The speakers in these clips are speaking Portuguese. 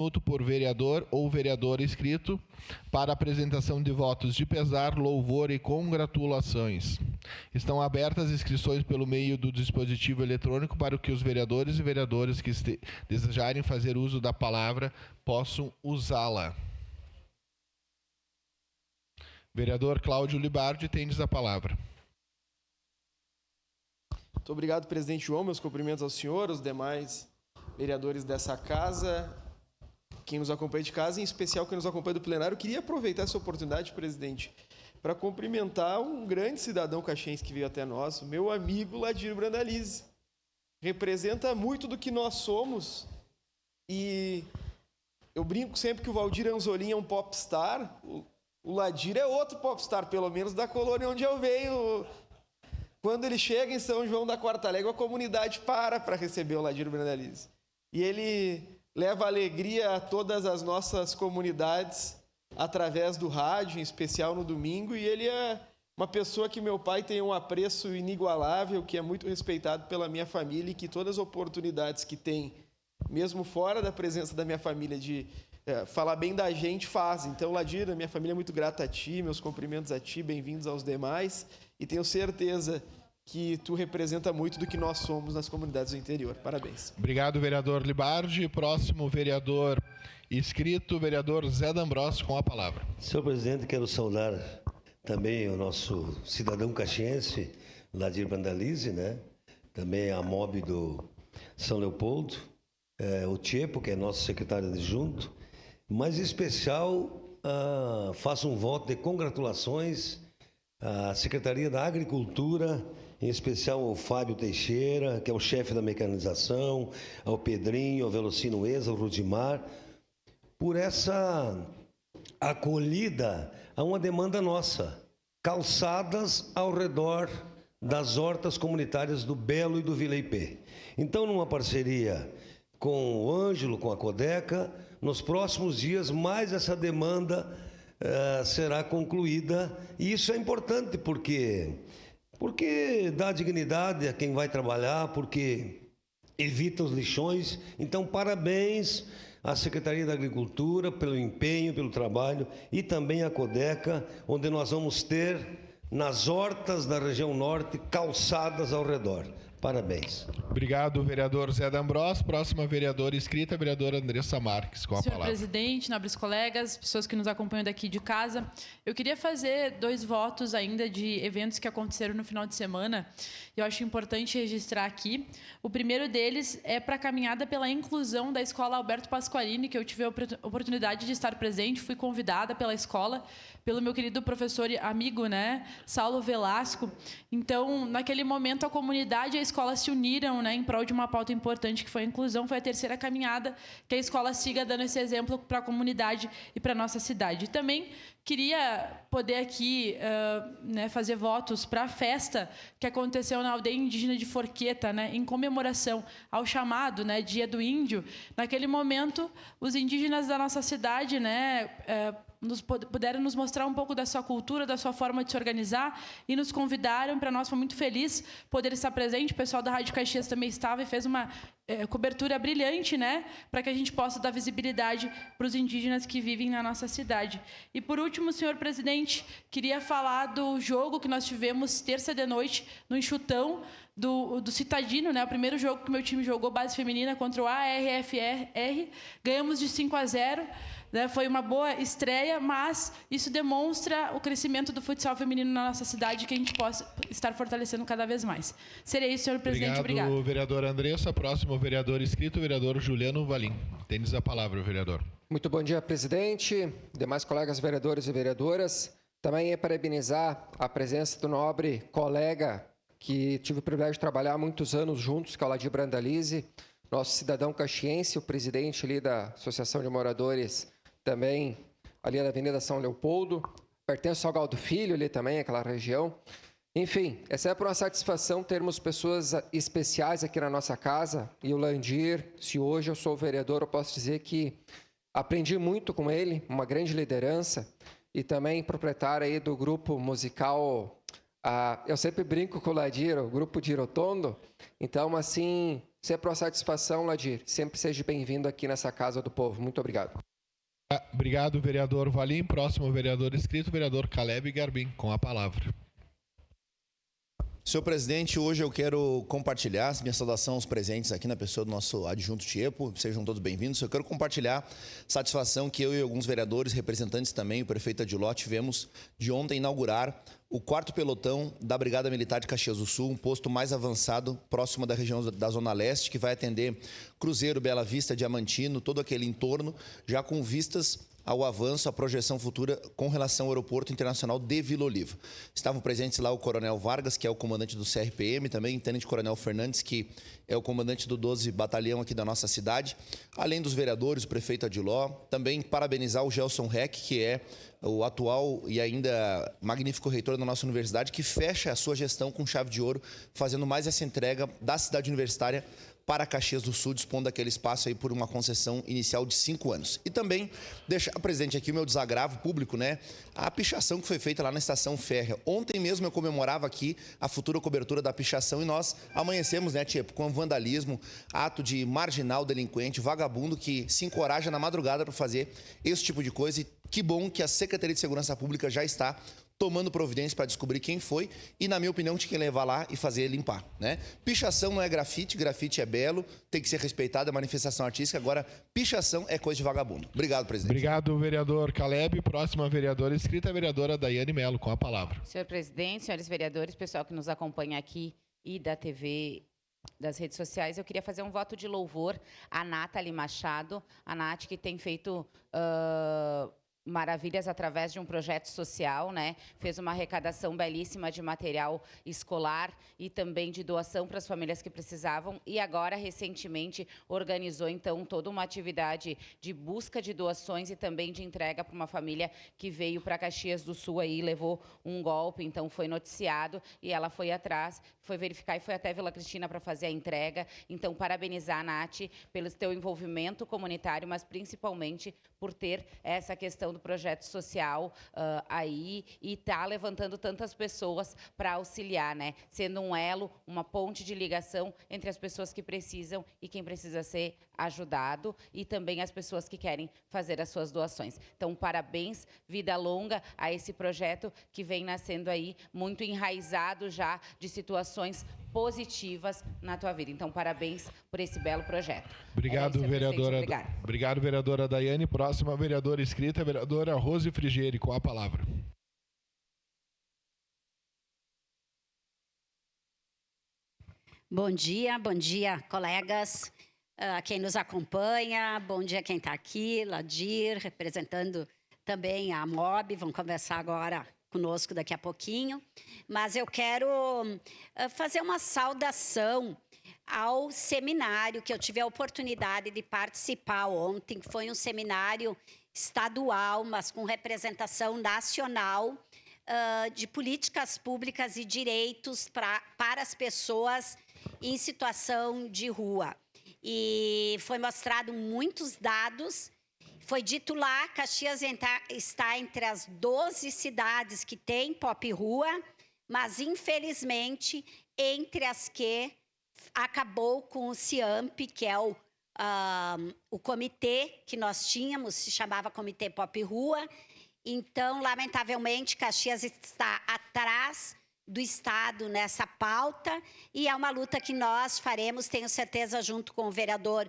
minuto por vereador ou vereador inscrito para apresentação de votos de pesar, louvor e congratulações. Estão abertas inscrições pelo meio do dispositivo eletrônico para que os vereadores e vereadoras que desejarem fazer uso da palavra possam usá-la. Vereador Cláudio Libardi, tendes a palavra. Muito obrigado, presidente João. Meus cumprimentos ao senhor, aos demais vereadores dessa casa, quem nos acompanha de casa, em especial quem nos acompanha do plenário. Eu queria aproveitar essa oportunidade, presidente, para cumprimentar um grande cidadão caxiense que veio até nós, meu amigo Ladir Brandalize. Representa muito do que nós somos e eu brinco sempre que o Valdir Anzolin é um popstar, o Ladir é outro popstar, pelo menos da colônia onde eu venho. Quando ele chega em São João da Quarta Légua, a comunidade para receber o Ladir Brandalize. E ele leva alegria a todas as nossas comunidades através do rádio, em especial no domingo. E ele é uma pessoa que meu pai tem um apreço inigualável, que é muito respeitado pela minha família e que todas as oportunidades que tem, mesmo fora da presença da minha família, de falar bem da gente, faz. Então, Ladir, a minha família é muito grata a ti, meus cumprimentos a ti, bem-vindos aos demais. E tenho certeza que tu representa muito do que nós somos nas comunidades do interior. Parabéns. Obrigado, vereador Libardi. Próximo vereador inscrito, vereador Zé D'Ambrosio, com a palavra. Senhor presidente, quero saudar também o nosso cidadão caxiense, Ladir Brandalize, né? Também a MOB do São Leopoldo, o Tiepo, que é nosso secretário adjunto, mas em especial faço um voto de congratulações à Secretaria da Agricultura, em especial ao Fábio Teixeira, que é o chefe da mecanização, ao Pedrinho, ao Velocino Eza, ao Rudimar, por essa acolhida a uma demanda nossa, calçadas ao redor das hortas comunitárias do Belo e do Vila Ipê. Então, numa parceria com o Ângelo, com a Codeca, nos próximos dias mais essa demanda será concluída. E isso é importante porque dá dignidade a quem vai trabalhar, porque evita os lixões. Então, parabéns à Secretaria da Agricultura pelo empenho, pelo trabalho, e também à Codeca, onde nós vamos ter nas hortas da região norte calçadas ao redor. Parabéns. Obrigado, vereador Zé D'Ambrosio. Próxima vereadora inscrita, a vereadora Andressa Marques, com a palavra. Senhor presidente, nobres colegas, pessoas que nos acompanham daqui de casa, eu queria fazer 2 votos ainda de eventos que aconteceram no final de semana. Eu acho importante registrar aqui. O primeiro deles é para a caminhada pela inclusão da Escola Alberto Pasqualini, que eu tive a oportunidade de estar presente, fui convidada pela escola, pelo meu querido professor e amigo, né, Saulo Velasco. Então, naquele momento, a comunidade e a escola se uniram, né, em prol de uma pauta importante, que foi a inclusão. Foi a terceira caminhada, que a escola siga dando esse exemplo para a comunidade e para a nossa cidade. E também queria poder aqui fazer votos para a festa que aconteceu na aldeia indígena de Forqueta, né, em comemoração ao chamado, né, Dia do Índio. Naquele momento, os indígenas da nossa cidade, né, puderam nos mostrar um pouco da sua cultura, da sua forma de se organizar, e nos convidaram. Para nós foi muito feliz poder estar presente. O pessoal da Rádio Caxias também estava e fez uma cobertura brilhante, né, para que a gente possa dar visibilidade para os indígenas que vivem na nossa cidade. E por último, senhor presidente, queria falar do jogo que nós tivemos terça de noite no Enxutão do Citadino, né? O primeiro jogo que meu time jogou, base feminina, contra o ARFR. Ganhamos de 5-0. Né? Foi uma boa estreia, mas isso demonstra o crescimento do futsal feminino na nossa cidade, que a gente possa estar fortalecendo cada vez mais. Seria isso, senhor presidente. Obrigado. Vereador Andressa. Próximo vereador inscrito, o vereador Juliano Valim. Tendes a palavra, vereador. Muito bom dia, presidente, demais colegas vereadores e vereadoras. Também é parabenizar a presença do nobre colega que tive o privilégio de trabalhar há muitos anos juntos, que é o Ladir Brandalize, nosso cidadão caxiense, o presidente ali da Associação de Moradores, também ali da Avenida São Leopoldo, pertence ao Galdo Filho ali também, aquela região. Enfim, é sempre uma satisfação termos pessoas especiais aqui na nossa casa, e o Landir, se hoje eu sou vereador, eu posso dizer que aprendi muito com ele, uma grande liderança, e também proprietário aí do grupo musical. Eu sempre brinco com o Ladir, o grupo de Irotondo. Então, assim, Sempre uma satisfação, Ladir. Sempre seja bem-vindo aqui nessa Casa do Povo. Muito obrigado. Obrigado, vereador Valim. Próximo vereador inscrito, vereador Caleb Garbim, com a palavra. Senhor presidente, hoje eu quero compartilhar minha saudação aos presentes aqui na pessoa do nosso adjunto Tiepo. Sejam todos bem-vindos. Eu quero compartilhar satisfação que eu e alguns vereadores, representantes também, o prefeito Adiló, tivemos de ontem inaugurar o 4º pelotão da Brigada Militar de Caxias do Sul, um posto mais avançado, próximo da região da Zona Leste, que vai atender Cruzeiro, Bela Vista, Diamantino, todo aquele entorno, já com vistas ao avanço, à projeção futura com relação ao Aeroporto Internacional de Vila Oliva. Estavam presentes lá o Coronel Vargas, que é o comandante do CRPM, também o Tenente Coronel Fernandes, que é o comandante do 12 Batalhão aqui da nossa cidade, além dos vereadores, o prefeito Adiló, também parabenizar o Gelson Reck, que é o atual e ainda magnífico reitor da nossa universidade, que fecha a sua gestão com chave de ouro, fazendo mais essa entrega da cidade universitária para Caxias do Sul, dispondo daquele espaço aí por uma concessão inicial de 5 anos. E também deixar presente aqui o meu desagravo público, né? A pichação que foi feita lá na estação férrea. Ontem mesmo eu comemorava aqui a futura cobertura da pichação e nós amanhecemos, né, Tiepo, com vandalismo, ato de marginal, delinquente, vagabundo que se encoraja na madrugada para fazer esse tipo de coisa. E que bom que a Secretaria de Segurança Pública já está tomando providência para descobrir quem foi e, na minha opinião, tinha que levar lá e fazer limpar, né? Pichação não é grafite, grafite é belo, tem que ser respeitado, é manifestação artística, agora pichação é coisa de vagabundo. Obrigado, presidente. Obrigado, vereador Caleb. Próxima vereadora inscrita, a vereadora Daiane Melo, com a palavra. Senhor presidente, senhores vereadores, pessoal que nos acompanha aqui e da TV, das redes sociais, eu queria fazer um voto de louvor à Nathalie Machado, a Nath que tem feito maravilhas através de um projeto social, né? Fez uma arrecadação belíssima de material escolar e também de doação para as famílias que precisavam e agora, recentemente, organizou, então, toda uma atividade de busca de doações e também de entrega para uma família que veio para Caxias do Sul aí, levou um golpe, então foi noticiado e ela foi atrás, foi verificar e foi até Vila Cristina para fazer a entrega. Então, parabenizar a Nath pelo seu envolvimento comunitário, mas principalmente por ter essa questão do projeto social aí e tá levantando tantas pessoas para auxiliar, né? Sendo um elo, uma ponte de ligação entre as pessoas que precisam e quem precisa ser ajudado e também as pessoas que querem fazer as suas doações. Então, parabéns, vida longa a esse projeto que vem nascendo aí, muito enraizado já de situações positivas na tua vida. Então, parabéns por esse belo projeto. Obrigado, vereadora. Obrigado, vereadora Daiane. Próxima vereadora inscrita, a vereadora Rose Frigieri, com a palavra. Bom dia, colegas, quem nos acompanha, bom dia quem está aqui, Ladir, representando também a MOB, vão conversar agora conosco daqui a pouquinho, mas eu quero fazer uma saudação ao seminário que eu tive a oportunidade de participar ontem, que foi um seminário estadual, mas com representação nacional, de políticas públicas e direitos para as pessoas em situação de rua. E foi mostrado muitos dados. Foi dito lá, Caxias está entre as 12 cidades que têm pop rua, mas, infelizmente, entre as que acabou com o CIAMP, que é o comitê que nós tínhamos, se chamava Comitê Pop Rua. Então, lamentavelmente, Caxias está atrás do Estado nessa pauta e é uma luta que nós faremos, tenho certeza, junto com o vereador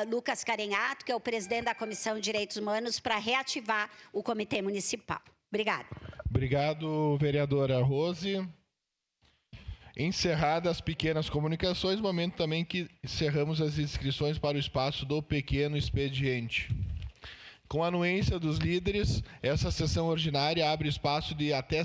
Lucas Carenhato, que é o presidente da Comissão de Direitos Humanos, para reativar o Comitê Municipal. Obrigada. Obrigado, vereadora Rose. Encerradas as pequenas comunicações, momento também que encerramos as inscrições para o espaço do pequeno expediente. Com a anuência dos líderes, essa sessão ordinária abre espaço de até